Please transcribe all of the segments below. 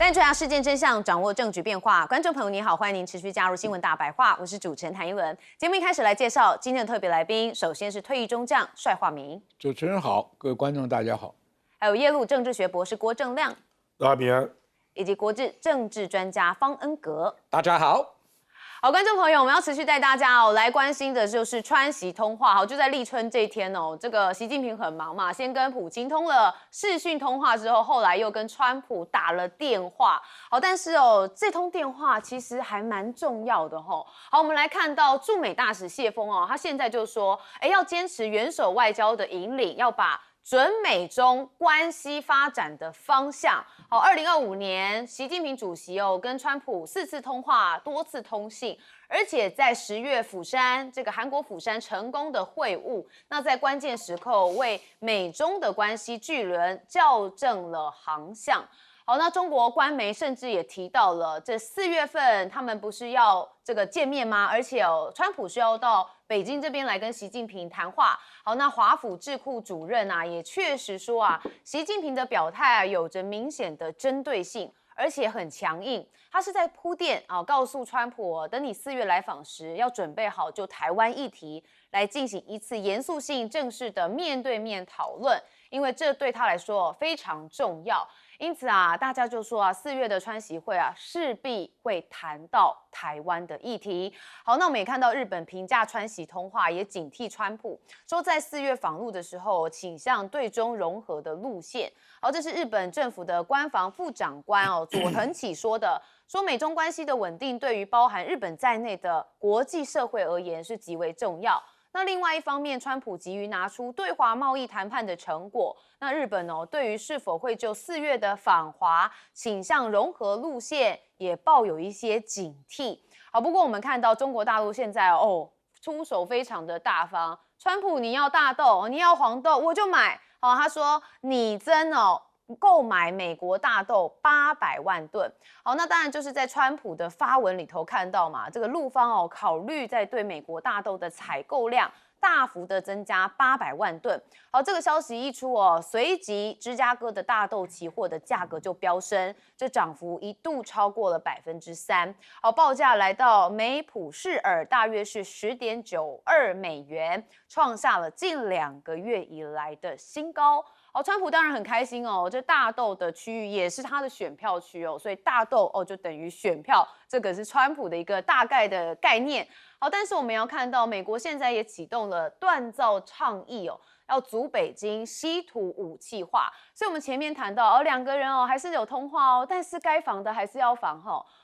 但追查事件真相，掌握证据变化。观众朋友你好，欢迎您持续加入新闻大白话，我是主持人谭一文。节目一开始来介绍今天的特别来宾，首先是退役中将帅化明，主持人好，各位观众大家好。还有耶鲁政治学博士郭正亮，大家平安，以及国际政治专家方恩格。大家好。好，观众朋友，我们要持续带大家来关心的就是川习通话。好，就在立春这一天这个习近平很忙嘛，先跟普京通了视讯通话之后，后来又跟川普打了电话。好，但是这通电话其实还蛮重要的好，我们来看到驻美大使谢峰他现在就说，要坚持元首外交的引领，要把准美中关系发展的方向。好，2025年，习近平主席跟川普4次通话，多次通信，而且在10月釜山这个韩国釜山成功的会晤，那在关键时刻为美中的关系巨轮校正了航向。好，那中国官媒甚至也提到了，这4月份他们不是要这个见面吗？而且川普是要到北京这边来跟习近平谈话。好，那华府智库主任也确实说习近平的表态有着明显的针对性，而且很强硬。他是在铺垫告诉川普等你4月来访时，要准备好就台湾议题来进行一次严肃性、正式的面对面讨论，因为这对他来说非常重要。因此大家就说4月的川习会势必会谈到台湾的议题。好，那我们也看到日本评价川习通话，也警惕川普，说在4月访陆的时候倾向对中融合的路线。好，这是日本政府的官房副长官佐藤启说的，说美中关系的稳定对于包含日本在内的国际社会而言是极为重要。那另外一方面，川普急于拿出对华贸易谈判的成果，那日本对于是否会就4月的访华倾向融合路线也抱有一些警惕。好，不过我们看到中国大陆现在出手非常的大方，川普你要大豆，你要黄豆，我就买。好，他说拟增购买美国大豆800万吨。好，那当然就是在川普的发文里头看到嘛，这个陆方考虑在对美国大豆的采购量大幅的增加800万吨。好，这个消息一出随即芝加哥的大豆期货的价格就飙升，这涨幅一度超过了3%。好，报价来到每普氏尔大约是10.92美元，创下了近2个月以来的新高。川普当然很开心这大豆的区域也是他的选票区所以大豆就等于选票，这个是川普的一个大概的概念。好，但是我们要看到美国现在也启动了锻造倡议要阻北京稀土武器化。所以我们前面谈到2个人还是有通话但是该防的还是要防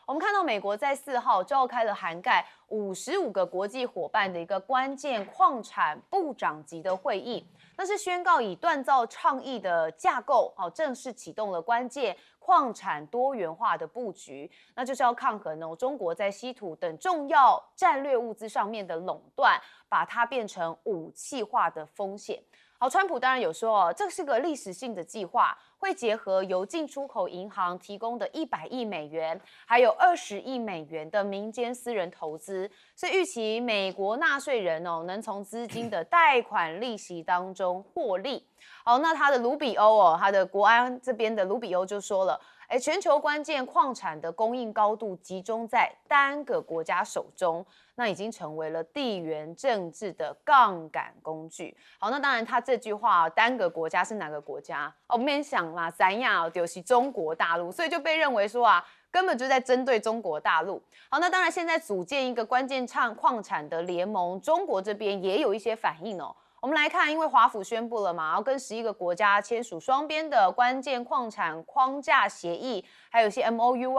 我们看到美国在4号召开了涵盖55个国际伙伴的一个关键矿产部长级的会议，那是宣告以锻造倡议的架构正式启动了关键矿产多元化的布局，那就是要抗衡中国在稀土等重要战略物资上面的垄断，把它变成武器化的风险。好，川普当然有说这是个历史性的计划，会结合由进出口银行提供的100亿美元，还有20亿美元的民间私人投资，所以预期美国纳税人能从资金的贷款利息当中获利。好，那他的卢比欧他的国安这边的卢比欧就说了，全球关键矿产的供应高度集中在单个国家手中，那已经成为了地缘政治的杠杆工具。好，那当然他这句话单个国家是哪个国家我们想嘛，三亚就是中国大陆，所以就被认为说根本就在针对中国大陆。好，那当然现在组建一个关键矿产的联盟，中国这边也有一些反应我们来看，因为华府宣布了嘛，要跟11个国家签署双边的关键矿产框架协议，还有一些 MOU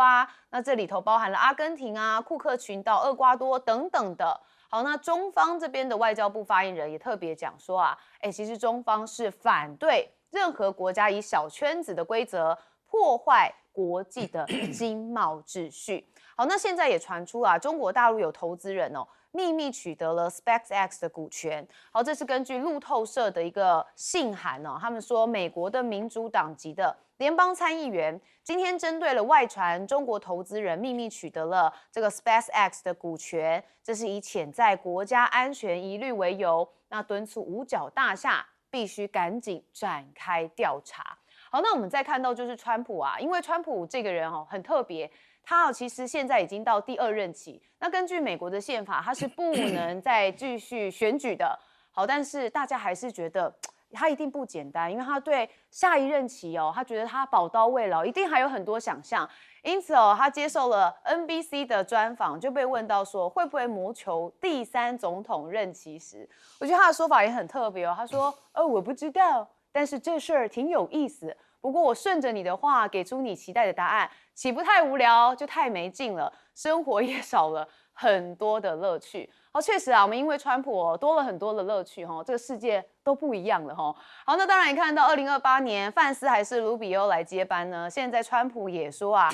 那这里头包含了阿根廷库克群岛、厄瓜多等等的。好，那中方这边的外交部发言人也特别讲说其实中方是反对任何国家以小圈子的规则破坏国际的经贸秩序。好，那现在也传出中国大陆有投资人秘密取得了 SpaceX 的股权。好，这是根据路透社的一个信函他们说美国的民主党籍的联邦参议员今天针对了外传中国投资人秘密取得了这个 SpaceX 的股权，这是以潜在国家安全疑虑为由，那敦促五角大厦必须赶紧展开调查。好，那我们再看到就是川普啊，因为川普这个人很特别，他其实现在已经到第2任期。那根据美国的宪法，他是不能再继续选举的。好，但是大家还是觉得他一定不简单，因为他对下一任期他觉得他宝刀未老，一定还有很多想象。因此他接受了 NBC 的专访，就被问到说会不会谋求第3总统任期时，我觉得他的说法也很特别他说我不知道，但是这事儿挺有意思。不过我顺着你的话，给出你期待的答案，岂不太无聊，就太没劲了，生活也少了很多的乐趣。确实啊，我们因为川普多了很多的乐趣这个世界都不一样了好，那当然也看到2028年范斯还是卢比欧来接班呢。现在川普也说啊，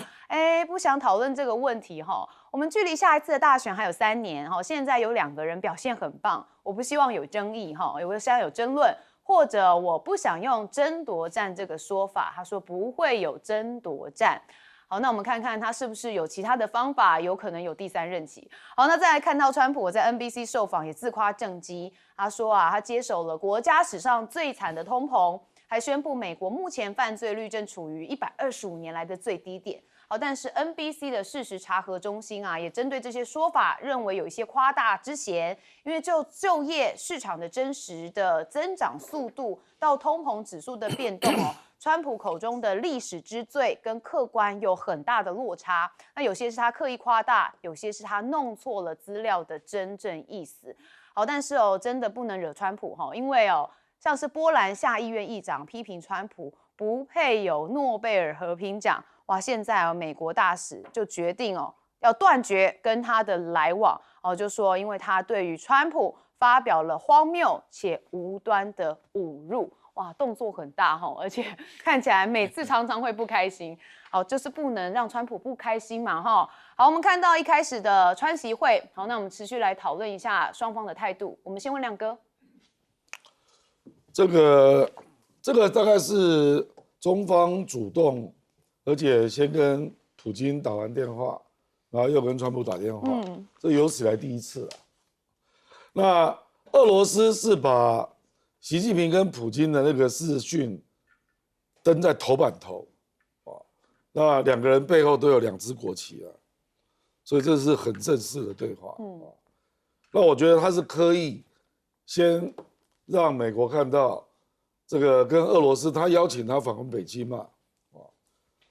不想讨论这个问题我们距离下一次的大选还有3年现在有2个人表现很棒，我不希望有争议我希望有争论。或者我不想用争夺战这个说法，他说不会有争夺战。好，那我们看看他是不是有其他的方法，有可能有第3任期。好，那再来看到川普在 NBC 受访也自夸政绩，他说他接手了国家史上最惨的通膨，还宣布美国目前犯罪率正处于125年来的最低点。好，但是 NBC 的事实查核中心也针对这些说法，认为有一些夸大之嫌，因为就业市场的真实的增长速度到通膨指数的变动川普口中的历史之最跟客观有很大的落差。那有些是他刻意夸大，有些是他弄错了资料的真正意思。好，但是真的不能惹川普因为像是波兰下议院议长批评川普不配有诺贝尔和平奖。哇！现在美国大使就决定要断绝跟他的来往就说因为他对于川普发表了荒谬且无端的侮辱。哇，动作很大而且看起来每次常常会不开心。好，就是不能让川普不开心嘛好，我们看到一开始的川习会，好，那我们持续来讨论一下双方的态度。我们先问亮哥，这个大概是中方主动。而且先跟普京打完电话，然后又跟川普打电话，这有史以来第1次了。那俄罗斯是把习近平跟普京的那个视讯登在头版头，那2个人背后都有2支国旗了，所以这是很正式的对话。那我觉得他是刻意先让美国看到这个跟俄罗斯，他邀请他访问北京嘛。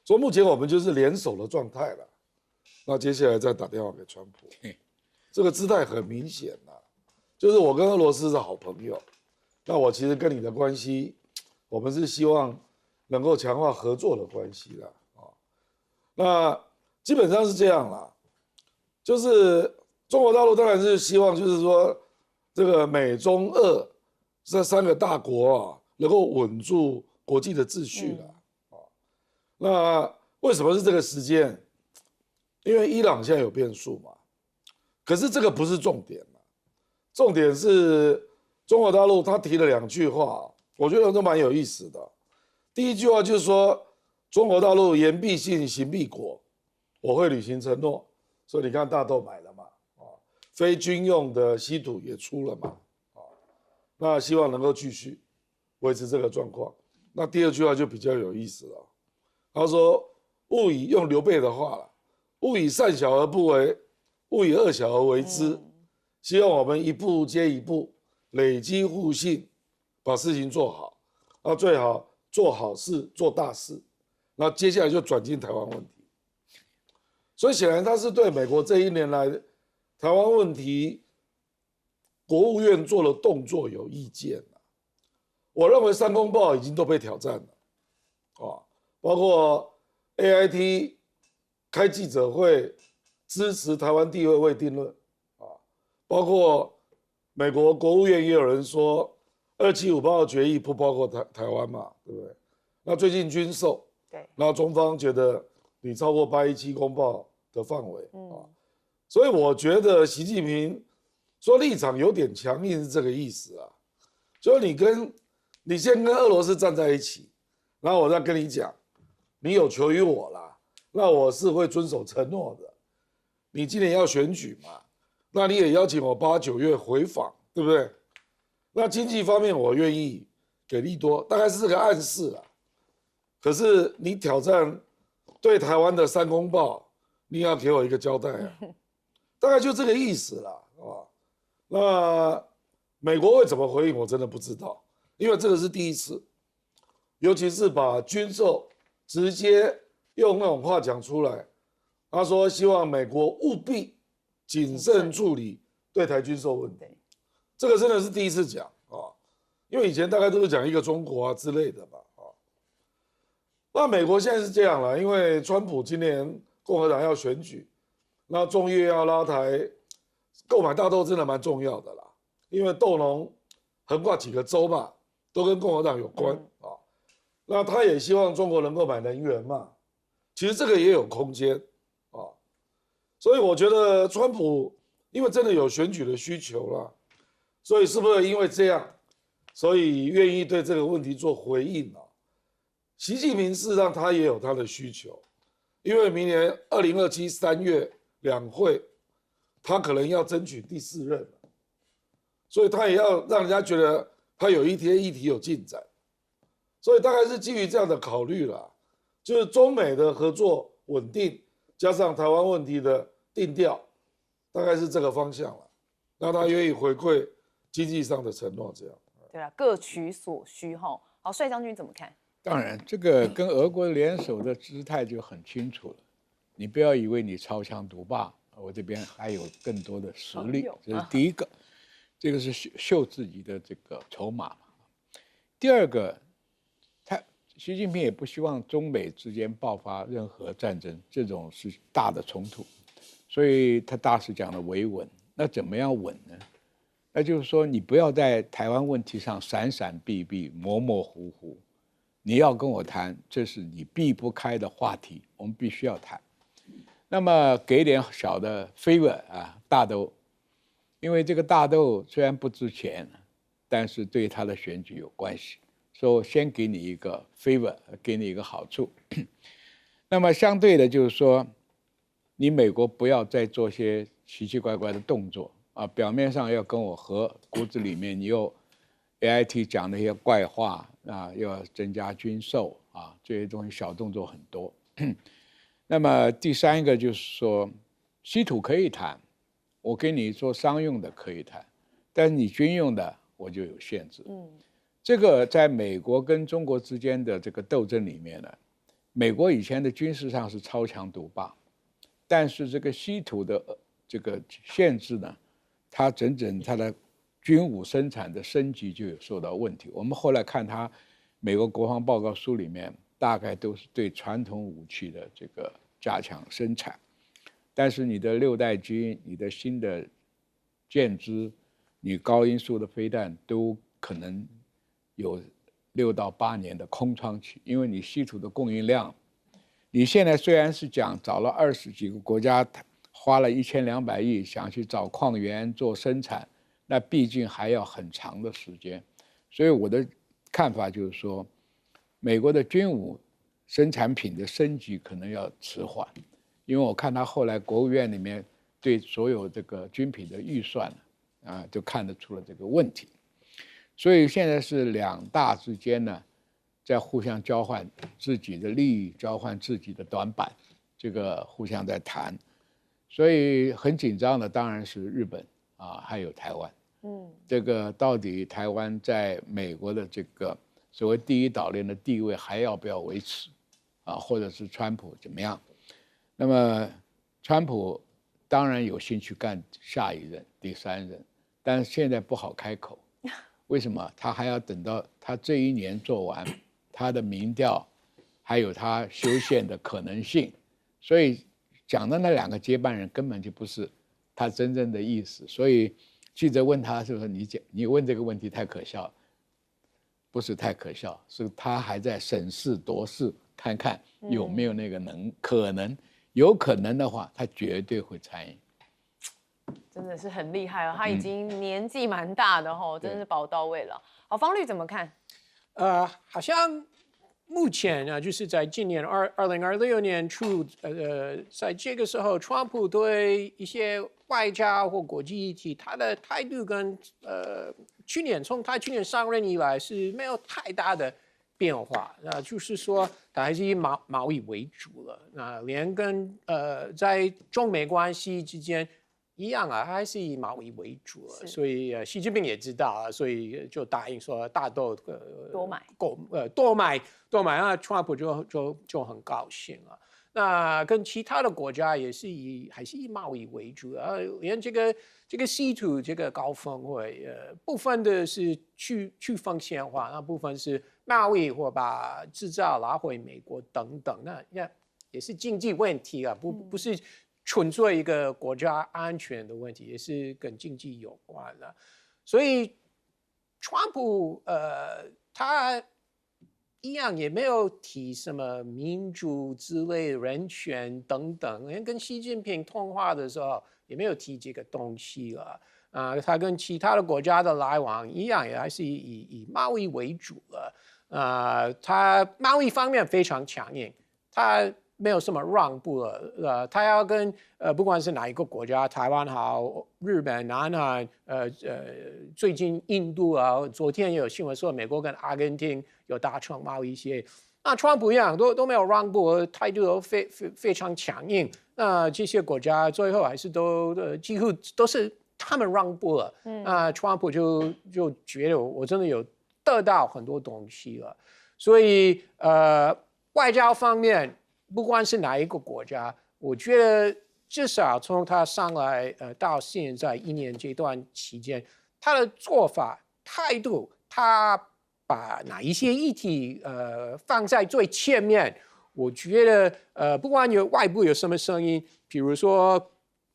所以目前我们就是联手的状态了，那接下来再打电话给川普，这个姿态很明显了，就是我跟俄罗斯是好朋友，那我其实跟你的关系，我们是希望能够强化合作的关系啦那基本上是这样啦，就是中国大陆当然是希望就是说这个美中俄这3个大国能够稳住国际的秩序啦。那为什么是这个时间？因为伊朗现在有变数嘛。可是这个不是重点嘛，重点是中国大陆他提了2句话，我觉得都蛮有意思的。第一句话就是说，中国大陆言必信，行必果，我会履行承诺。所以你看大豆买了嘛，非军用的稀土也出了嘛，那希望能够继续维持这个状况。那第2句话就比较有意思了。他说：“勿以用刘备的话了，勿以善小而不为，勿以恶小而为之。希望我们一步接一步，累积互信，把事情做好。那最好做好事，做大事。那接下来就转进台湾问题。所以显然他是对美国这1年来台湾问题，国务院做的动作有意见了。我认为3公报已经都被挑战了，包括 AIT 开记者会支持台湾地位未定论，包括美国国务院也有人说2758号决议不包括台湾嘛，对不对？那最近军售，对，然后中方觉得你超过817公报的范围，所以我觉得习近平说立场有点强硬是这个意思啊，就是你先跟俄罗斯站在一起，然后我再跟你讲。你有求于我啦，那我是会遵守承诺的。你今年要选举嘛，那你也邀请我8、9月回访，对不对？那经济方面我愿意给利多，大概是这个暗示啦。可是你挑战对台湾的三公报，你要给我一个交代啊，大概就这个意思啦，啊，那美国会怎么回应，我真的不知道，因为这个是第一次，尤其是把军售直接用那种话讲出来，他说希望美国务必谨慎处理对台军售问题，这个真的是第一次讲啊，因为以前大概都是讲一个中国啊之类的吧，啊，那美国现在是这样了，因为川普今年共和党要选举，那众议院要拉台，购买大豆真的蛮重要的啦。因为豆农横跨几个州嘛，都跟共和党有关啊。那他也希望中国能够买能源嘛，其实这个也有空间啊。所以我觉得川普因为真的有选举的需求啦，所以是不是因为这样，所以愿意对这个问题做回应啊？习近平事实上他也有他的需求，因为明年2027 3月两会，他可能要争取第4任了。所以他也要让人家觉得他有一天议题有进展，所以大概是基于这样的考虑啦，就是中美的合作稳定，加上台湾问题的定调，大概是这个方向了。那他愿意回馈经济上的承诺，这样。对啊，各取所需哈。好，帅将军怎么看？当然，这个跟俄国联手的姿态就很清楚了。你不要以为你超强独霸，我这边还有更多的实力，这是第一个。这个是秀自己的这个筹码。第二个，习近平也不希望中美之间爆发任何战争，这种是大的冲突，所以他大使讲的维稳。那怎么样稳呢？那就是说，你不要在台湾问题上闪闪避避、模模糊糊。你要跟我谈，这是你避不开的话题，我们必须要谈。那么给点小的 favor 啊，大豆。因为这个大豆虽然不值钱，但是对他的选举有关系，所以先给你一个 favor， 给你一个好处。那么相对的，就是说，你美国不要再做些奇奇怪怪的动作啊，表面上要跟我和，骨子里面你又 AIT 讲那些怪话啊，又要增加军售啊，这些东西小动作很多。那么第三个就是说，稀土可以谈。我跟你说商用的可以谈，但是你军用的我就有限制。这个在美国跟中国之间的这个斗争里面呢，美国以前的军事上是超强独霸，但是这个稀土的这个限制呢，它的军武生产的升级就有受到问题。我们后来看它美国国防报告书里面，大概都是对传统武器的这个加强生产。但是你的6代机、你的新的舰只、你高音速的飞弹都可能有6到8年的空窗期，因为你稀土的供应量，你现在虽然是讲找了20几个国家，花了1200亿想去找矿源做生产，那毕竟还要很长的时间。所以我的看法就是说，美国的军武生产品的升级可能要迟缓。因为我看他后来国务院里面对所有这个军品的预算啊，就看得出了这个问题，所以现在是2大之间呢，在互相交换自己的利益，交换自己的短板，这个互相在谈，所以很紧张的当然是日本啊，还有台湾。这个到底台湾在美国的这个所谓第一岛链的地位还要不要维持啊，或者是川普怎么样？那么，川普当然有兴趣干下一任、第3任，但是现在不好开口。为什么？他还要等到他这1年做完，他的民调，还有他修宪的可能性，所以讲的那2个接班人根本就不是他真正的意思。所以记者问他，是不是你问这个问题太可笑？不是太可笑，是他还在审时度势，看看有没有那个可能。有可能的话，他绝对会参与。真的是很厉害哦，他已经年纪蛮大的哦，真的是宝到位了。好，方律怎么看？好像目前呢，就是在今年2026年初，在这个时候，川普对一些外交或国际议题，他的态度跟从他去年上任以来是没有太大的变化，就是说它还是以贸易为主了。那连跟在中美关系之间一样啊，还是以贸易为主了。所以习近平也知道啊，所以就答应说大豆多买，多买，那川普就很高兴了。那跟其他的国家也是还是以贸易为主啊，连这个 C2 这个高峰会，部分的是去风险化，那部分是贸易或把制造拿回美国等等，那也是经济问题啊，不是纯粹一个国家安全的问题，也是跟经济有关的。所以川普他一样也没有提什么民主之类的人权等等，连跟习近平通话的时候也没有提这个东西了。他跟其他的国家的来往一样，也还是以贸易为主了。他贸易方面非常强硬，他没有什么让步了。他要跟不管是哪一个国家，台湾好、日本、南韩，最近印度啊，昨天也有新闻说美国跟阿根廷有达成贸易协议。那川普一样都没有让步，态度都非常强硬。那这些国家最后还是几乎都是他们让步了。那川普就觉得我真的有得到很多东西了。所以外交方面，不管是哪一个国家，我觉得至少从他上来到现在1年这段期间，他的做法态度，他把哪一些议题放在最前面，我觉得不管外部有什么声音，比如说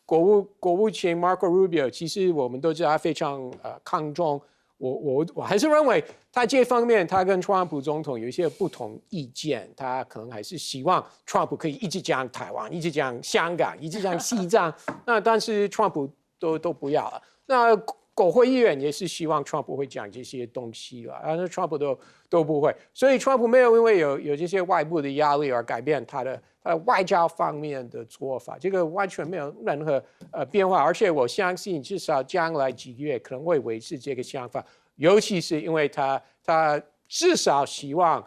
国务卿 Marco Rubio， 其实我们都知道他非常看重。我还是认为他这方面他跟川普总统有一些不同意见，他可能还是希望川普可以一直讲台湾，一直讲香港，一直讲西藏。那但是川普都不要了。那国会议员也是希望川普会讲这些东西了，那川普都不会。所以川普没有因为有这些外部的压力而改变他的外交方面的做法，这个完全没有任何变化，而且我相信至少将来几个月可能会维持这个想法，尤其是因为他至少希望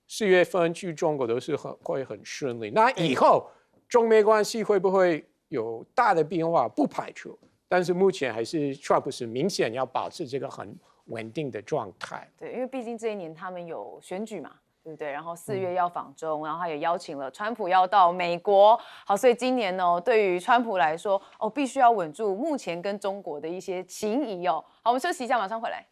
4月份去中国都是会很顺利。那以后中美关系会不会有大的变化？不排除，但是目前还是 Trump 是明显要保持这个很稳定的状态。对，因为毕竟这一年他们有选举嘛。对不对？然后4月要访中，然后他也邀请了川普要到美国。好，所以今年呢，对于川普来说，必须要稳住目前跟中国的一些情谊哦。好，我们休息一下，马上回来。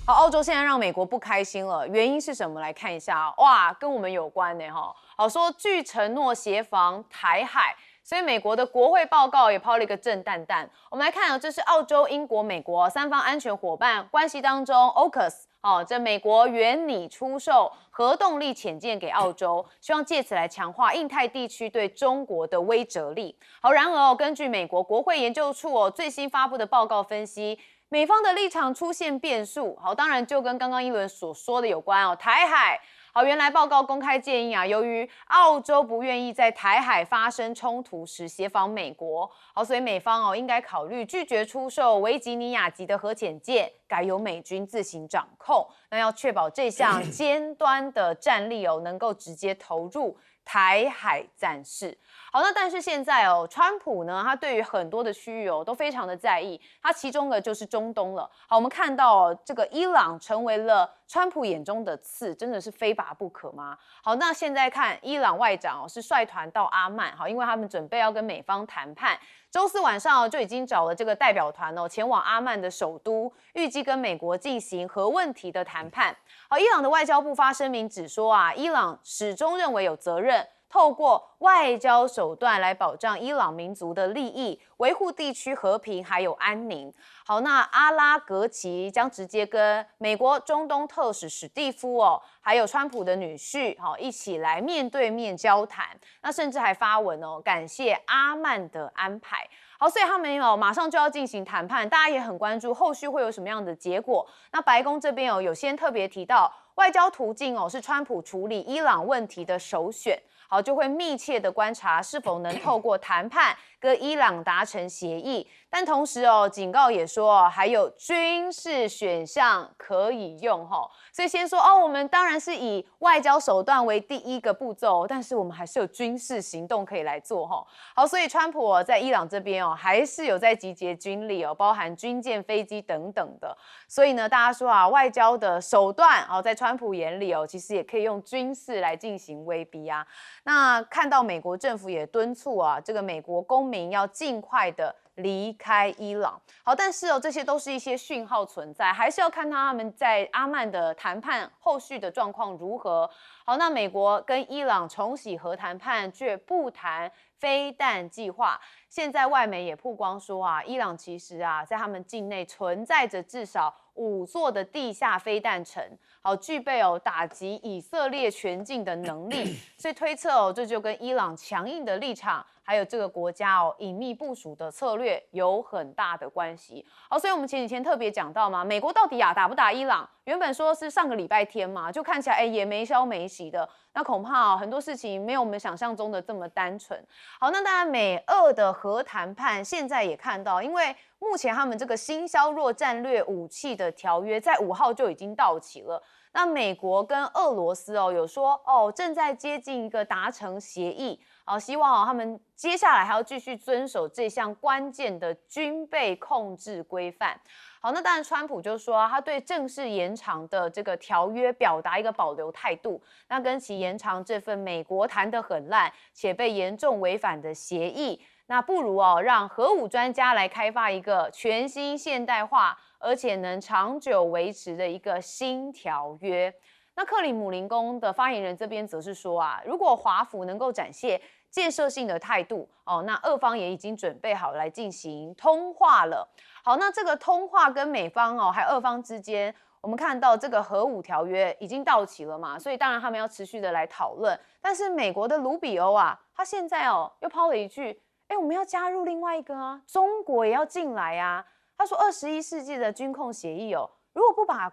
好，澳洲现在让美国不开心了，原因是什么？来看一下，哇，跟我们有关呢，哈。好，说据承诺协防台海，所以美国的国会报告也抛了一个震旦旦。我们来看这是澳洲、英国、美国3方安全伙伴关系当中 ，AUKUS 这美国原拟出售核动力潜舰给澳洲，希望借此来强化印太地区对中国的威慑力。好，然而根据美国国会研究处最新发布的报告分析。美方的立场出现变数，好，当然就跟刚刚一轮所说的有关台海。好，原来报告公开建议由于澳洲不愿意在台海发生冲突时协防美国，好，所以美方应该考虑拒绝出售维吉尼亚级的核潜舰，改由美军自行掌控。那要确保这项尖端的战力能够直接投入台海战事。好，那但是现在川普呢，他对于很多的区域都非常的在意，他其中的就是中东了。好，我们看到这个伊朗成为了川普眼中的刺，真的是非拔不可吗？好，那现在看伊朗外长是率团到阿曼，好，因为他们准备要跟美方谈判。周4晚上就已经找了这个代表团前往阿曼的首都，预计跟美国进行核问题的谈判。好，伊朗的外交部发声明指说伊朗始终认为有责任透过外交手段来保障伊朗民族的利益，维护地区和平还有安宁。好，那阿拉格齐将直接跟美国中东特使史蒂夫还有川普的女婿一起来面对面交谈。那甚至还发文感谢阿曼的安排。好，所以他们马上就要进行谈判，大家也很关注后续会有什么样的结果。那白宫这边有先特别提到，外交途径是川普处理伊朗问题的首选。好，就会密切的观察是否能透过谈判跟伊朗达成协议，但同时警告也说还有军事选项可以用所以先说我们当然是以外交手段为第一个步骤，但是我们还是有军事行动可以来做好，所以川普在伊朗这边还是有在集结军力包含军舰、飞机等等的，所以呢，大家说外交的手段在川普眼里其实也可以用军事来进行威逼啊。那看到美国政府也敦促这个美国公民要尽快的离开伊朗。好，但是这些都是一些讯号存在，还是要看他们在阿曼的谈判后续的状况如何。好，那美国跟伊朗重启核谈判，却不谈飞弹计划。现在外媒也曝光说伊朗其实在他们境内存在着至少5座的地下飞弹城，好，具备打击以色列全境的能力，所以推测这就跟伊朗强硬的立场，还有这个国家隐秘部署的策略有很大的关系。好，所以我们前几天特别讲到嘛，美国到底打不打伊朗？原本说是上个礼拜天嘛，就看起来也没消没息的，那恐怕很多事情没有我们想象中的这么单纯。好，那当然美俄的核谈判现在也看到，因为目前他们这个新削弱战略武器的条约在5号就已经到期了。那美国跟俄罗斯有说正在接近一个达成协议，希望他们接下来还要继续遵守这项关键的军备控制规范。好，那当然川普就说他对正式延长的这个条约表达一个保留态度，那跟其延长这份美国谈得很烂且被严重违反的协议，那不如让核武专家来开发一个全新现代化而且能长久维持的一个新条约。那克里姆林宫的发言人这边则是说如果华府能够展现建设性的态度那俄方也已经准备好来进行通话了。好，那这个通话跟美方还有俄方之间，我们看到这个核武条约已经到期了嘛，所以当然他们要持续的来讨论。但是美国的卢比欧他现在又抛了一句，我们要加入另外一个中国也要进来他说21世纪的军控协议如果不把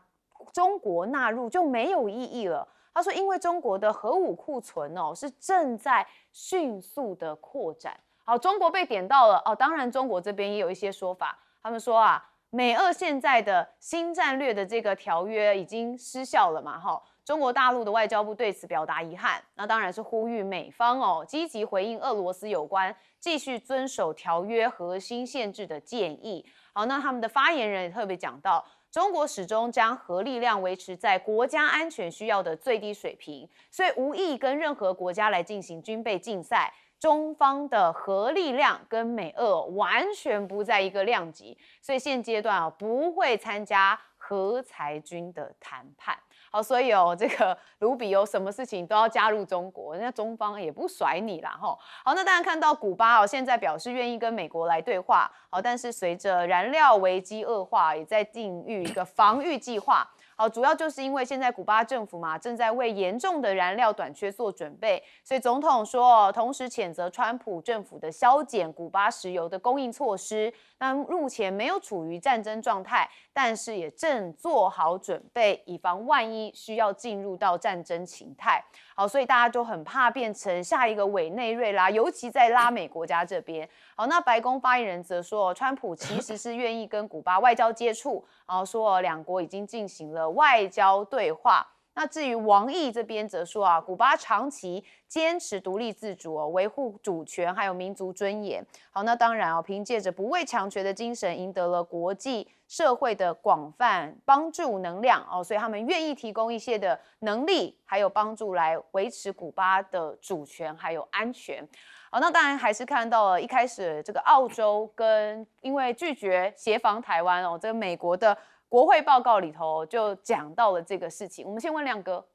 中国纳入就没有意义了。他说因为中国的核武库存是正在迅速的扩展。好，中国被点到了当然中国这边也有一些说法，他们说美俄现在的新战略的这个条约已经失效了嘛中国大陆的外交部对此表达遗憾，那当然是呼吁美方积极回应俄罗斯有关继续遵守条约核心限制的建议。好，那他们的发言人也特别讲到，中国始终将核力量维持在国家安全需要的最低水平，所以无意跟任何国家来进行军备竞赛。中方的核力量跟美俄完全不在一个量级，所以现阶段不会参加核裁军的谈判。好，所以这个卢比欧什么事情都要加入中国，人家中方也不甩你啦好，那当然看到古巴现在表示愿意跟美国来对话，但是随着燃料危机恶化，也在定预一个防御计划。好，主要就是因为现在古巴政府嘛，正在为严重的燃料短缺做准备，所以总统说同时谴责川普政府的削减古巴石油的供应措施。那目前没有处于战争状态，但是也正做好准备，以防万一需要进入到战争形态。好，所以大家就很怕变成下一个委内瑞拉，尤其在拉美国家这边。好，那白宫发言人则说，川普其实是愿意跟古巴外交接触，然后说两国已经进行了外交对话。那至于王毅这边则说古巴长期坚持独立自主维护主权还有民族尊严。好，那当然凭借着不畏强权的精神，赢得了国际社会的广泛帮助能量所以他们愿意提供一些的能力还有帮助来维持古巴的主权还有安全。好，那当然还是看到了一开始这个澳洲跟因为拒绝协防台湾这个美国的国会报告里头就讲到了这个事情。我们先问亮哥。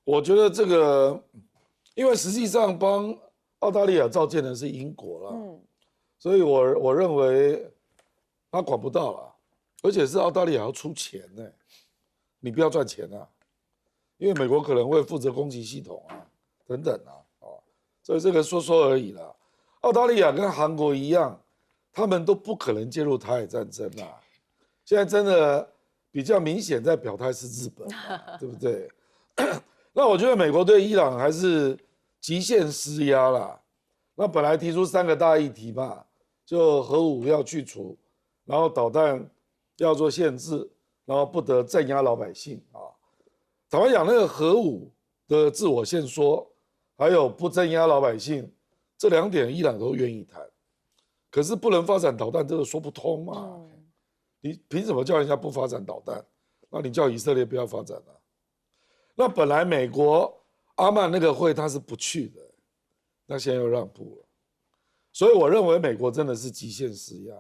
我觉得这个，因为实际上帮澳大利亚召见的是英国了，所以我认为他管不到了，而且是澳大利亚要出钱呢，你不要赚钱因为美国可能会负责攻击系统等等所以这个说说而已啦。澳大利亚跟韩国一样，他们都不可能介入台海战争现在真的比较明显在表态是日本嘛，对不对？那我觉得美国对伊朗还是极限施压啦。那本来提出3个大议题嘛，就核武要去除，然后导弹要做限制，然后不得镇压老百姓啊。坦白讲，那个核武的自我限缩，还有不镇压老百姓，这2点伊朗都愿意谈。可是不能发展导弹，这个说不通嘛。你凭什么叫人家不发展导弹？那你叫以色列不要发展啊？那本来美国阿曼那个会他是不去的，那现在又让步了，所以我认为美国真的是极限施压，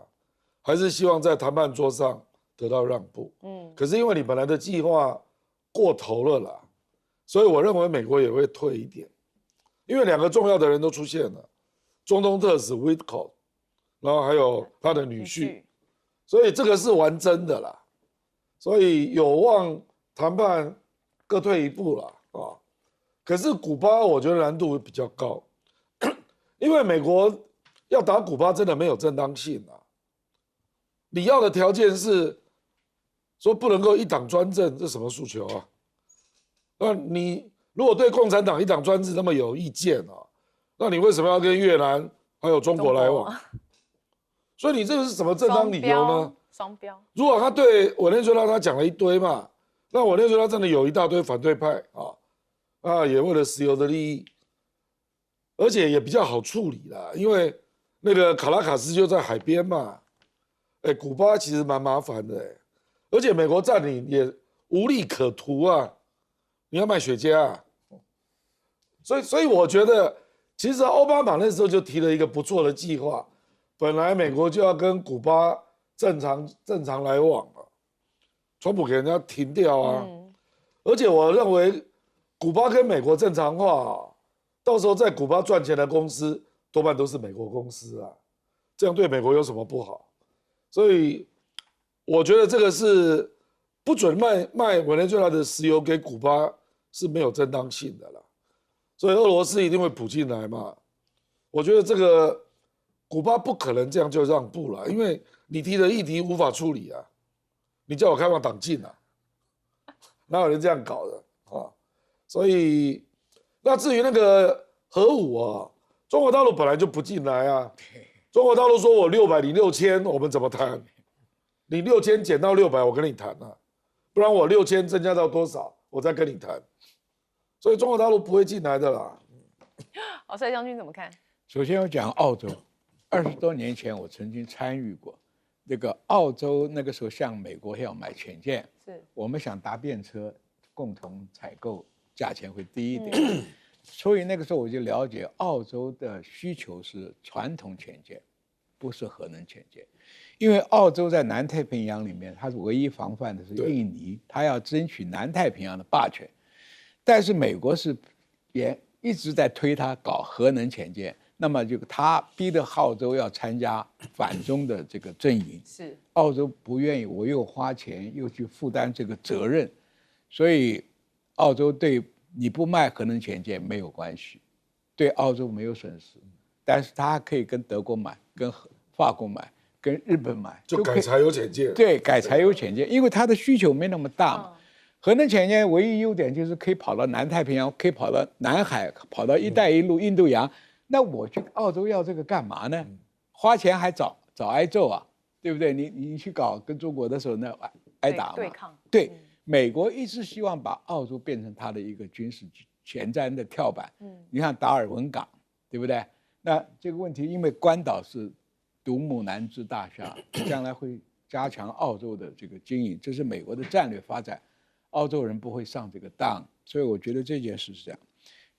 还是希望在谈判桌上得到让步。可是因为你本来的计划过头了啦，所以我认为美国也会退一点，因为2个重要的人都出现了，中东特使 Witkoff， 然后还有他的女婿，所以这个是玩真的啦，所以有望谈判各退一步啦啊。可是古巴我觉得难度比较高，因为美国要打古巴真的没有正当性啊。你要的条件是说不能够一党专政，这什么诉求啊？那你如果对共产党一党专制那么有意见啊，那你为什么要跟越南还有中国来往？所以你这个是什么正当理由呢？双标。如果他对委内瑞拉他讲了一堆嘛，那委内瑞拉真的有一大堆反对派啊，也为了石油的利益，而且也比较好处理啦，因为那个卡拉卡斯就在海边嘛。古巴其实蛮麻烦的，而且美国占领也无利可图啊，你要卖雪茄啊，所以我觉得，其实奥巴马那时候就提了一个不错的计划，本来美国就要跟古巴正常来往了，川普给人家停掉啊，而且我认为古巴跟美国正常化到时候在古巴赚钱的公司多半都是美国公司啊，这样对美国有什么不好？所以我觉得这个是不准卖委内瑞拉的石油给古巴是没有正当性的啦，所以俄罗斯一定会补进来嘛。我觉得这个古巴不可能这样就让步了，因为你提的议题无法处理啊，你叫我开放党禁啊，哪有人这样搞的啊？所以那至于那个核武啊，中国大陆本来就不进来啊。中国大陆说我600，你6000，我们怎么谈？你6000减到600，我跟你谈啊，不然我6000增加到多少，我再跟你谈。所以中国大陆不会进来的啦。好，帅将军怎么看？首先我讲澳洲，20多年前我曾经参与过，那个澳洲那个时候向美国要买潜舰，是我们想搭便车共同采购，价钱会低一点。所以那个时候我就了解澳洲的需求是传统潜舰，不是核能潜舰，因为澳洲在南太平洋里面，它是唯一防范的是印尼，它要争取南太平洋的霸权，但是美国是也一直在推它搞核能潜舰，那么就他逼得澳洲要参加反中的这个阵营，是澳洲不愿意，我又花钱又去负担这个责任，所以澳洲对你不卖核能潜舰没有关系，对澳洲没有损失，但是他可以跟德国买，跟法国买，跟日本买，就改柴油潜舰。对，改柴油潜舰，因为它的需求没那么大嘛。核能潜舰唯一优点就是可以跑到南太平洋，可以跑到南海，跑到“一带一路”、印度洋。那我去澳洲要这个干嘛呢？花钱还找挨揍啊，对不对？你去搞跟中国的时候，那挨打嘛。对抗。对。美国一直希望把澳洲变成它的一个军事前瞻的跳板。你看达尔文港，对不对？那这个问题，因为关岛是独木难支大厦，将来会加强澳洲的这个经营，这是美国的战略发展，澳洲人不会上这个当，所以我觉得这件事是这样。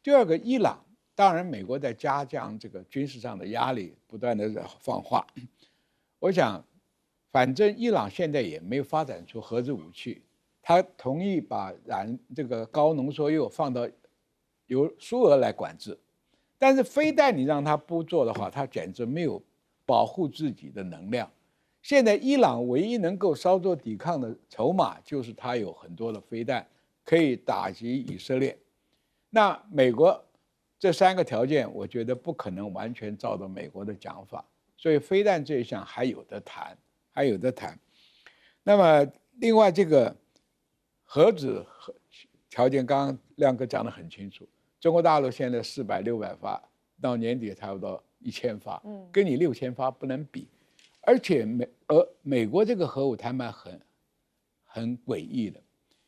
第二个，伊朗，当然美国在加强这个军事上的压力，不断的放话。我想，反正伊朗现在也没有发展出核子武器。他同意把这个高浓缩铀放到由苏俄来管制，但是非但你让他不做的话，他简直没有保护自己的能量。现在伊朗唯一能够稍作抵抗的筹码，就是他有很多的飞弹可以打击以色列。那美国这3个条件，我觉得不可能完全照着美国的讲法，所以飞弹这一项还有得谈，还有得谈。那么另外这个核子条件，刚刚亮哥讲得很清楚，中国大陆现在400、600发，到年底差不多1000发，跟你6000发不能比。而且美国这个核武谈判很诡异的，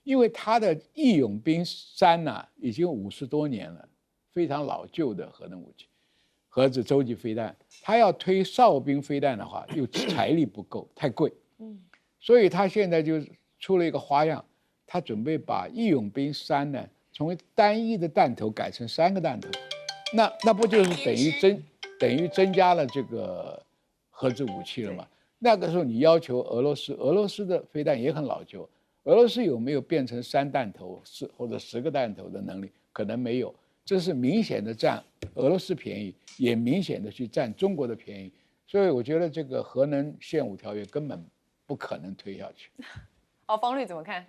因为它的义勇兵3呢已经50多年了，非常老旧的核能武器，核子洲际飞弹，它要推哨兵飞弹的话，又财力不够，太贵，所以他现在就出了一个花样，他准备把义勇兵3呢从单一的弹头改成3个弹头，那不就是等于增加了这个核子武器了吗？那个时候你要求俄罗斯的飞弹也很老旧，俄罗斯有没有变成3弹头或者10个弹头的能力？可能没有，这是明显的占俄罗斯便宜，也明显的去占中国的便宜，所以我觉得这个核能限武条约根本不可能推下去。方律怎么看？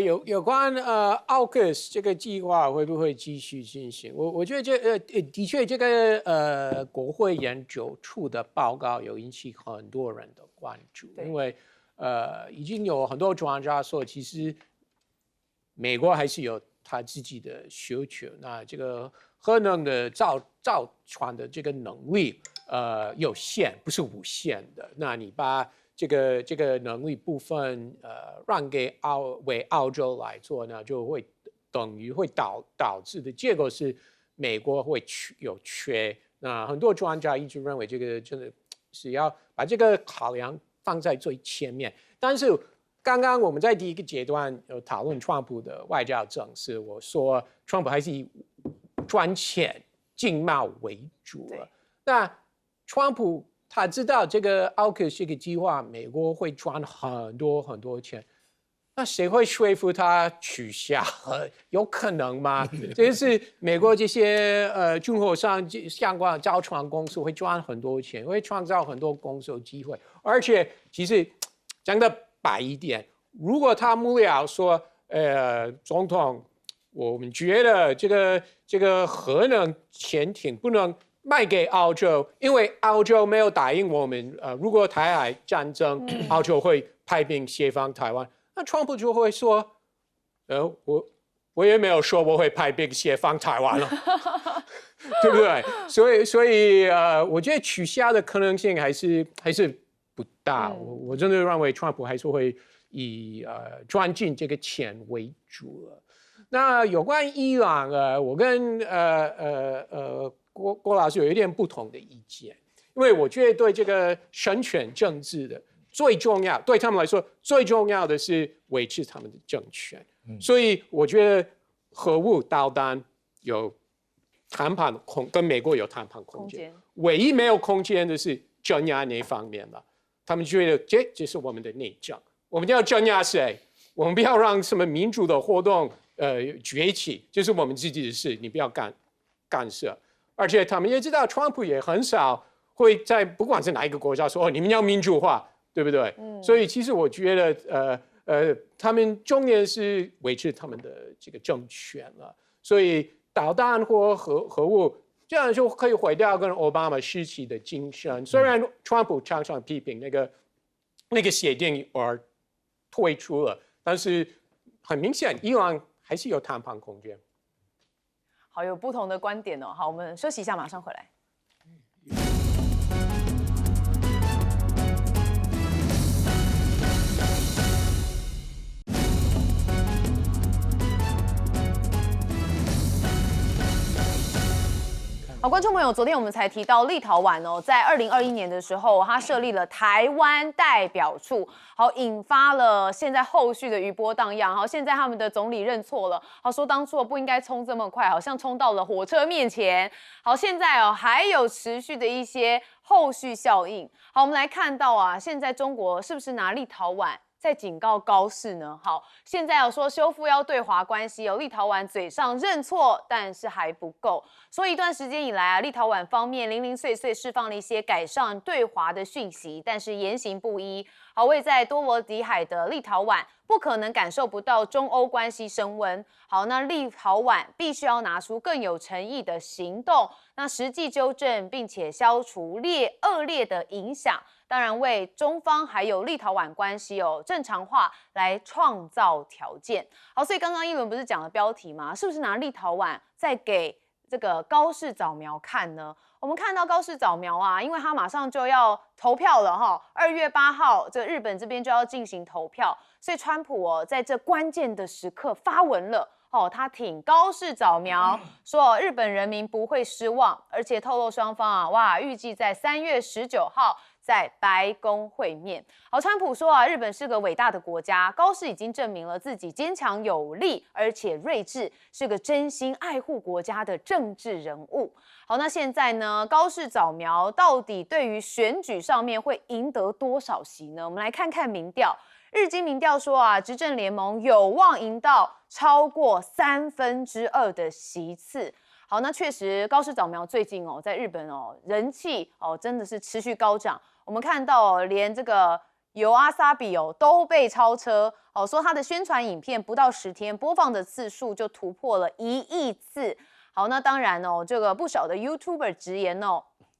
有关AUKUS 这个计划会不会继续进行？我觉得的确这个国会研究处的报告有引起很多人的关注，因为已经有很多专家说，其实美国还是有他自己的需求，那这个核能的造船的这个能力有限，不是无限的。那你把这个能力部分让给澳洲来做呢，就会等于会导致的结果是美国会有缺。那很多专家一直认为这个真的是要把这个考量放在最前面。但是刚刚我们在第一个阶段有讨论川普的外交政策，我说川普还是以赚钱经贸为主了。那川普他知道这个 AUKUS 这个计划，美国会赚很多钱，那谁会说服他取消？有可能吗？这就是美国这些军火商相关的造船公司会赚很多钱，会创造很多工作机会。而且其实讲得白一点，如果他幕僚说，总统，我们觉得这个核能潜艇不能卖给澳洲，因为澳洲没有答应我们，如果台海战争，澳洲会派兵协防台湾。那川普就会说，我也没有说我会派兵协防台湾了，对不对？所以我觉得取消的可能性还是不大。我真的认为川普还是会以赚进这个钱为主了。那有关伊朗，我跟郭老师有一点不同的意见，因为我觉得对这个神权政治的最重要，对他们来说最重要的是维持他们的政权。所以我觉得核武导弹有谈判跟美国有谈判空间，唯一没有空间的是镇压那方面了。他们觉得这是我们的内政，我们要镇压谁？我们不要让什么民主的活动崛起，这是我们自己的事，你不要干涉。而且他们也知道，川普也很少会在不管是哪一个国家说你们要民主化，对不对？所以其实我觉得他们重点是维持他们的这个政权了。所以导弹或核武这样就可以毁掉跟奥巴马时期的精神。虽然川普常常批评那个协定而退出了，但是很明显，伊朗还是有谈判空间。好，有不同的观点哦。好，我们休息一下，马上回来。好，观众朋友，昨天我们才提到立陶宛哦，在2021年的时候，它设立了台湾代表处，好，引发了现在后续的余波荡漾。好，现在他们的总理认错了，好，说当初不应该冲这么快，好像冲到了火车面前。好，现在还有持续的一些后续效应。好，我们来看到啊，现在中国是不是拿立陶宛在警告高市呢？好，现在说修复要对华关系，立陶宛嘴上认错，但是还不够。所以一段时间以来啊，立陶宛方面零零碎碎释放了一些改善对华的讯息，但是言行不一。好，位在多罗的海的立陶宛不可能感受不到中欧关系升温。好，那立陶宛必须要拿出更有诚意的行动，那实际纠正并且消除恶劣的影响。当然，为中方还有立陶宛关系正常化来创造条件。好，所以刚刚一轮不是讲了标题吗？是不是拿立陶宛在给这个高市早苗看呢？我们看到高市早苗啊，因为他马上就要投票了哈，2月8号，这日本这边就要进行投票，所以川普在这关键的时刻发文了。他挺高市早苗，说日本人民不会失望，而且透露双方预计在3月19号在白宫会面。好，川普说日本是个伟大的国家，高市已经证明了自己坚强有力，而且睿智，是个真心爱护国家的政治人物。好，那现在呢，高市早苗到底对于选举上面会赢得多少席呢？我们来看看民调。日经民调说执政联盟有望赢到超过2/3的席次。好，那确实高市早苗最近在日本人气真的是持续高涨。我们看到连这个由阿萨比都被超车说他的宣传影片不到10天播放的次数就突破了1亿次。好，那当然这个不少的 YouTuber 直言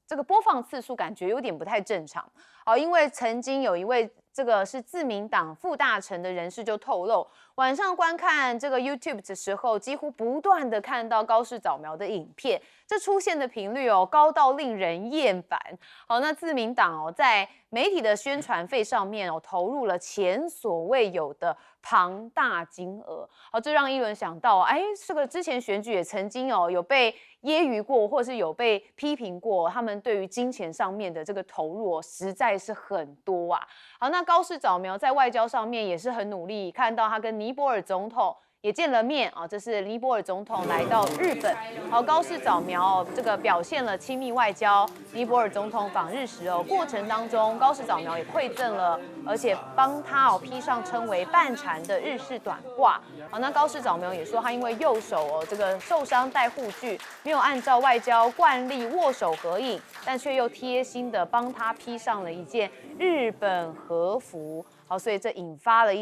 这个播放次数感觉有点不太正常。好，因为曾经有一位这个是自民党副大臣的人士就透露，晚上观看这个 YouTube 的时候，几乎不断的看到高市早苗的影片，这出现的频率高到令人厌烦。好，那自民党在媒体的宣传费上面投入了前所未有的庞大金额。好，这让一轮想到，这个之前选举也曾经有被揶揄过，或是有被批评过，他们对于金钱上面的这个投入实在是很多啊。好，那高市早苗在外交上面也是很努力，看到他跟尼泊尔总统也见了面这是尼泊尔总统来到日本。好，高市早苗这个表现了亲密外交。尼泊尔总统访日时过程当中，高市早苗也馈赠了，而且帮他披上称为半禅的日式短褂。好，那高市早苗也说，他因为右手这个受伤戴护具，没有按照外交惯例握手合影，但却又贴心的帮他披上了一件日本和服。好，所以这引发了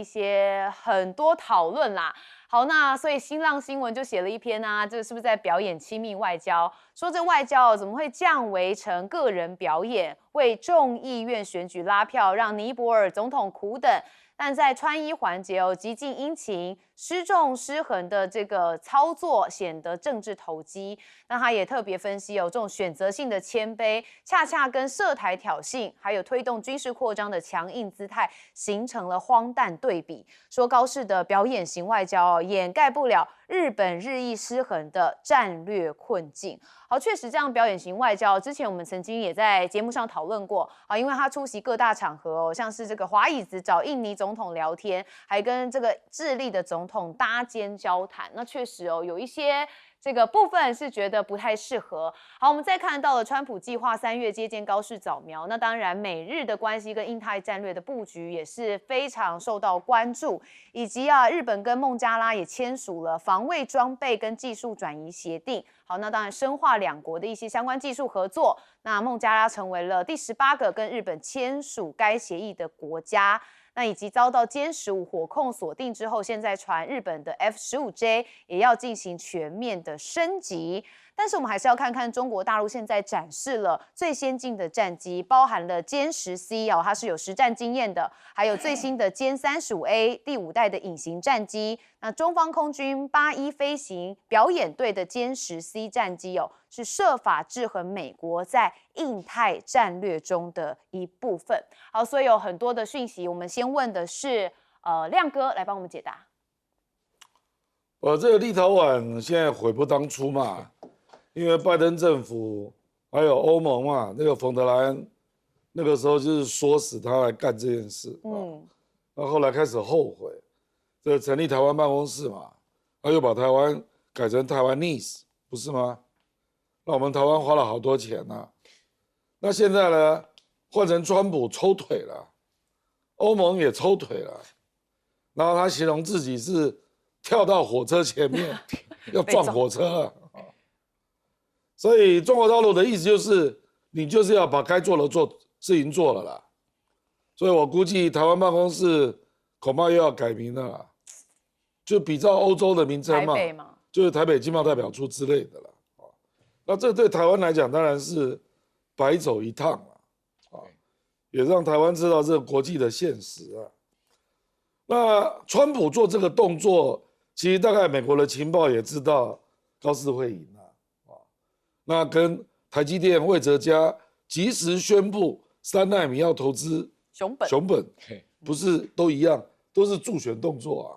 很多讨论啦。好，那所以新浪新闻就写了一篇这是不是在表演亲密外交？说这外交怎么会降为成个人表演，为众议院选举拉票，让尼泊尔总统苦等。但在穿衣环节极尽殷勤，失重失衡的这个操作显得政治投机。那他也特别分析这种选择性的谦卑，恰恰跟涉台挑衅，还有推动军事扩张的强硬姿态形成了荒诞对比。说高市的表演型外交掩盖不了日本日益失衡的战略困境。好，确实这样表演型外交，之前我们曾经也在节目上讨论过因为他出席各大场合像是这个华椅子找印尼总统聊天，还跟这个智利的总统搭肩交谈，那确实有一些这个部分是觉得不太适合。好，我们再看到了川普计划3月接见高市早苗，那当然美日的关系跟印太战略的布局也是非常受到关注，以及日本跟孟加拉也签署了防卫装备跟技术转移协定。好，那当然深化两国的一些相关技术合作，那孟加拉成为了第18个跟日本签署该协议的国家。那以及遭到歼15火控锁定之后，现在传日本的 F-15J 也要进行全面的升级。但是我们还是要看看中国大陆现在展示了最先进的战机，包含了歼10C它是有实战经验的，还有最新的歼35A 第5代的隐形战机。那中方空军81飞行表演队的歼10C 战机是设法制衡美国在印太战略中的一部分。好，所以有很多的讯息，我们先问的是亮哥来帮我们解答。这个立陶宛现在悔不当初嘛，因为拜登政府还有欧盟嘛，那个冯德莱恩那个时候就是说死他来干这件事，那后来开始后悔，这成立台湾办公室嘛，他又把台湾改成台湾 Nice， 不是吗？那我们台湾花了好多钱啊。那现在呢，换成川普抽腿了，欧盟也抽腿了，然后他形容自己是跳到火车前面要撞火车了。所以中国大陆的意思就是，你就是要把该做的事情做了啦。所以我估计台湾办公室恐怕又要改名了啦，就比照欧洲的名称嘛，台北嘛，就是台北经贸代表处之类的啦。那这对台湾来讲当然是白走一趟了，也让台湾知道这个国际的现实啊。那川普做这个动作，其实大概美国的情报也知道高市会赢啊，那跟台积电、魏哲家及时宣布3奈米要投资熊本，不是都一样，都是助选动作啊。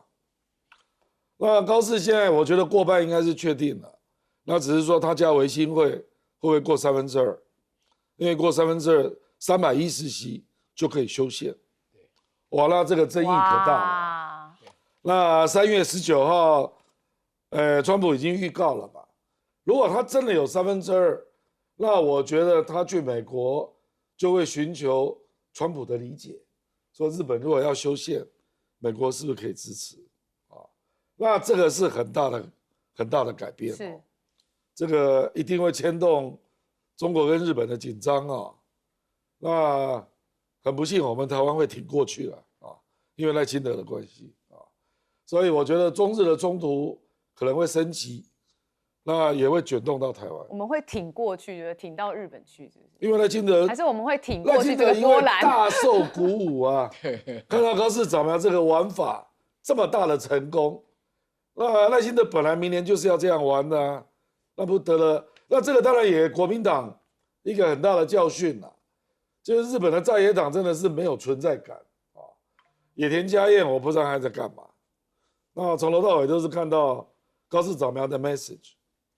那高市现在我觉得过半应该是确定了，那只是说他加维新会不会过2/3，因为过2/3 310席就可以修宪。哇，那这个争议可大了。那3月19号，川普已经预告了嘛，如果他真的有2/3，那我觉得他去美国就会寻求川普的理解，说日本如果要修宪，美国是不是可以支持啊？那这个是很大的改变，是这个一定会牵动中国跟日本的紧张啊。那很不幸，我们台湾会挺过去了啊，因为赖清德的关系啊，所以我觉得中日的冲突可能会升级，那也会卷动到台湾。我们会挺过去，就是挺到日本去，是不是？因为赖清德还是我们会挺过去这个因为波澜？大受鼓舞啊，看到高市早苗这个玩法这么大的成功，那赖清德本来明年就是要这样玩的啊，那不得了？那这个当然也国民党一个很大的教训啦，就是日本的在野党真的是没有存在感啊。野田佳彦我不知道他在干嘛，那从头到尾都是看到高市早苗的 message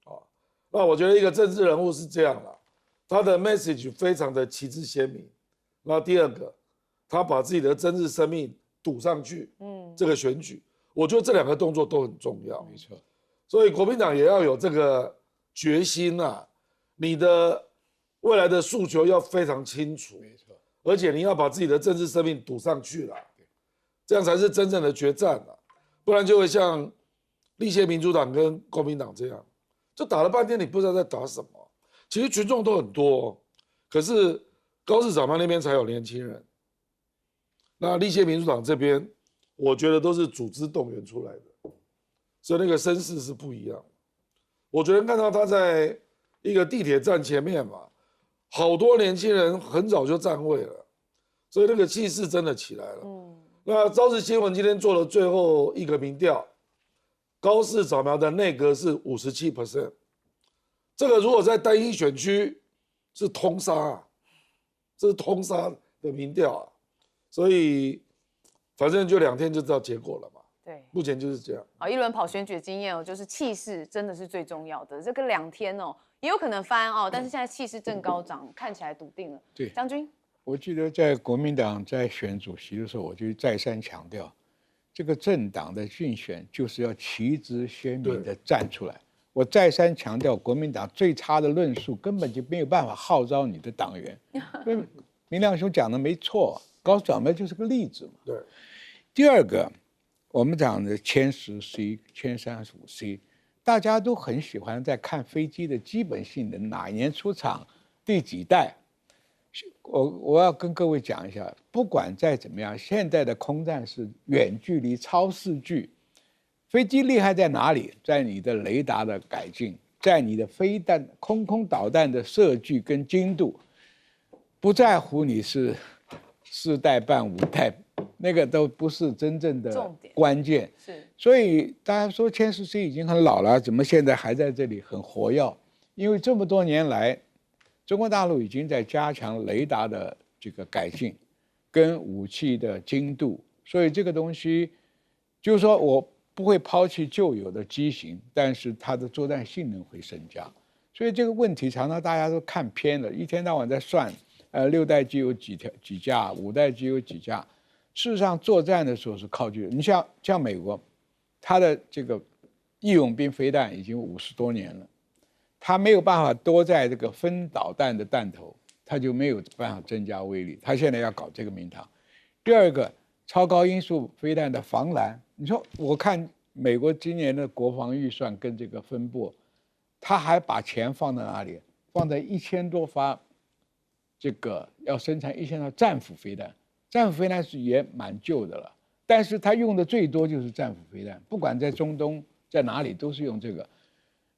啊。那我觉得一个政治人物是这样啦，他的 message 非常的旗帜鲜明。那第二个，他把自己的政治生命赌上去，这个选举，我觉得这2个动作都很重要。没错，所以国民党也要有这个决心啊，你的未来的诉求要非常清楚，没错，而且你要把自己的政治生命赌上去了，这样才是真正的决战了，不然就会像立宪民主党跟国民党这样，就打了半天你不知道在打什么。其实群众都很多，可是高市早苗那边才有年轻人，那立宪民主党这边，我觉得都是组织动员出来的，所以那个声势是不一样。我昨天看到他在一个地铁站前面嘛，好多年轻人很早就站位了，所以那个气势真的起来了。那朝日新闻今天做了最后一个民调，高市早苗的内阁是57%，这个如果在单一选区是通杀啊，这是通杀的民调啊，所以反正就2天就知道结果了嘛。对，目前就是这样。好，一轮跑选举的经验哦，就是气势真的是最重要的。这个2天哦，也有可能翻哦，但是现在气势正高涨，看起来笃定了。对，将军，我记得在国民党在选主席的时候，我就再三强调，这个政党的竞选就是要旗帜鲜明的站出来。我再三强调，国民党最差的论述根本就没有办法号召你的党员。明亮兄讲的没错，高市早苗就是个例子嘛。对。第二个，我们讲的歼10C、歼35C，大家都很喜欢在看飞机的基本性能，哪一年出厂，第几代。我要跟各位讲一下，不管再怎么样，现在的空战是远距离超视距，飞机厉害在哪里？在你的雷达的改进，在你的飞弹、空导弹的射距跟精度，不在乎你是4代半、5代，那个都不是真正的关键。是，所以大家说歼10C已经很老了，怎么现在还在这里很活跃？因为这么多年来，中国大陆已经在加强雷达的这个改进，跟武器的精度，所以这个东西就是说我不会抛弃旧有的机型，但是它的作战性能会增加。所以这个问题常常大家都看偏了，一天到晚在算，6代机有几架，5代机有几架。事实上，作战的时候是靠距离。你像美国，它的这个义勇兵飞弹已经50多年了。它没有办法多在这个分导弹的弹头，它就没有办法增加威力。它现在要搞这个名堂。第二个，超高音速飞弹的防拦，你说我看美国今年的国防预算跟这个分布，他还把钱放在哪里？放在1000多发这个要生产1000多战斧飞弹。战斧飞弹也蛮旧的了，但是它用的最多就是战斧飞弹，不管在中东在哪里都是用这个。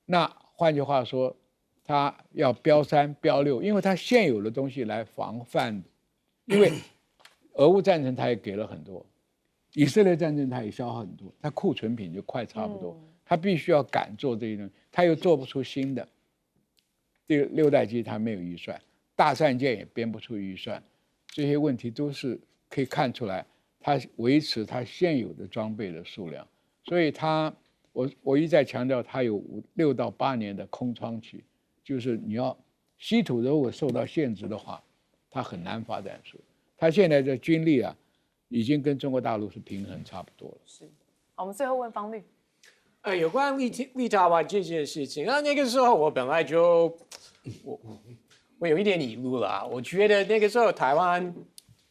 那换句话说，它要标3标6，因为它现有的东西来防范，因为俄乌战争它也给了很多，以色列战争它也消耗很多，它库存品就快差不多，它必须要赶做这些东西，它又做不出新的。这个6代机它没有预算，大战舰也编不出预算，这些问题都是可以看出来，它维持它现有的装备的数量，所以我一再强调，它有6到8年的空窗期，就是你要稀土如果受到限制的话，它很难发展出。它现在的军力啊，已经跟中国大陆是平衡差不多了。是，好，我们最后问方律。有关立陶宛这件事情，那个时候我本来就我有一点疑虑了，我觉得那个时候台湾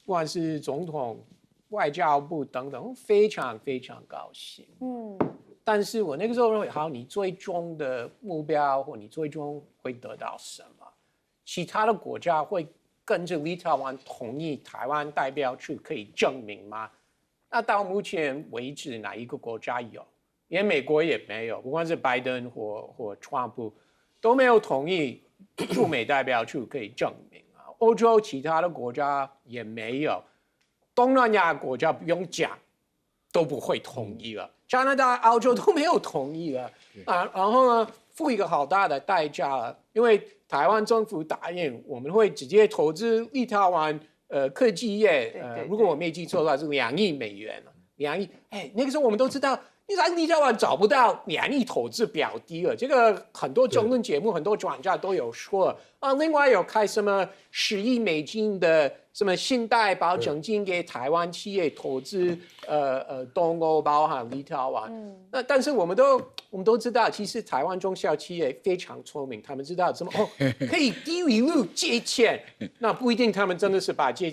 不管是总统、外交部等等，非常非常高兴。但是我那个时候认为，好，你最终的目标或你最终会得到什么？其他的国家会跟着立陶宛同意台湾代表处可以证明吗？那到目前为止，哪一个国家有？连美国也没有，不管是拜登或川普都没有同意驻美代表处可以证明啊。欧洲其他的国家也没有，东南亚国家不用讲，都不会同意了。加拿大、澳洲都没有同意了啊。然后呢，付一个好大的代价了，因为台湾政府答应我们会直接投资立陶宛科技业，如果我没记错的话是2亿美元，2亿。那个时候我们都知道。你在立陶宛找不到2亿投资标的了，这个很多争论节目、很多专家都有说啊。另外有开什么10亿美金的什么信贷保证金给台湾企业投资，东欧包含立陶宛。那但是我们都知道，其实台湾中小企业非常聪明，他们知道怎么可以低利率借钱，那不一定他们真的是把这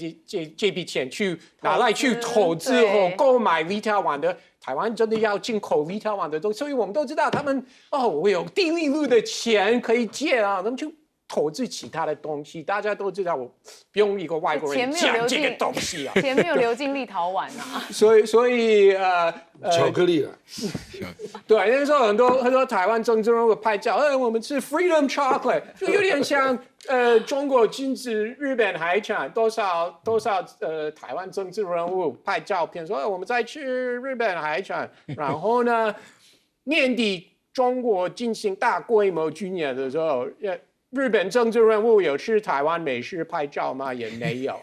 笔钱去拿来去投资或购买立陶宛的。台湾真的要进口立陶宛的东西，所以我们都知道他们我有低利率的钱可以借啊，他们就投资其他的东西。大家都知道，我不用一个外国人讲这个东西啊，钱没有流进立陶宛啊。所以巧克力啊，对，那时候很多台湾政治人物拍照，我们吃 Freedom Chocolate， 就有点像中国禁止日本海产，多少台湾政治人物拍照片说我们在吃日本海产，然后呢年底中国进行大规模军演的时候，日本政治人物有吃台湾美食拍照吗？也没有。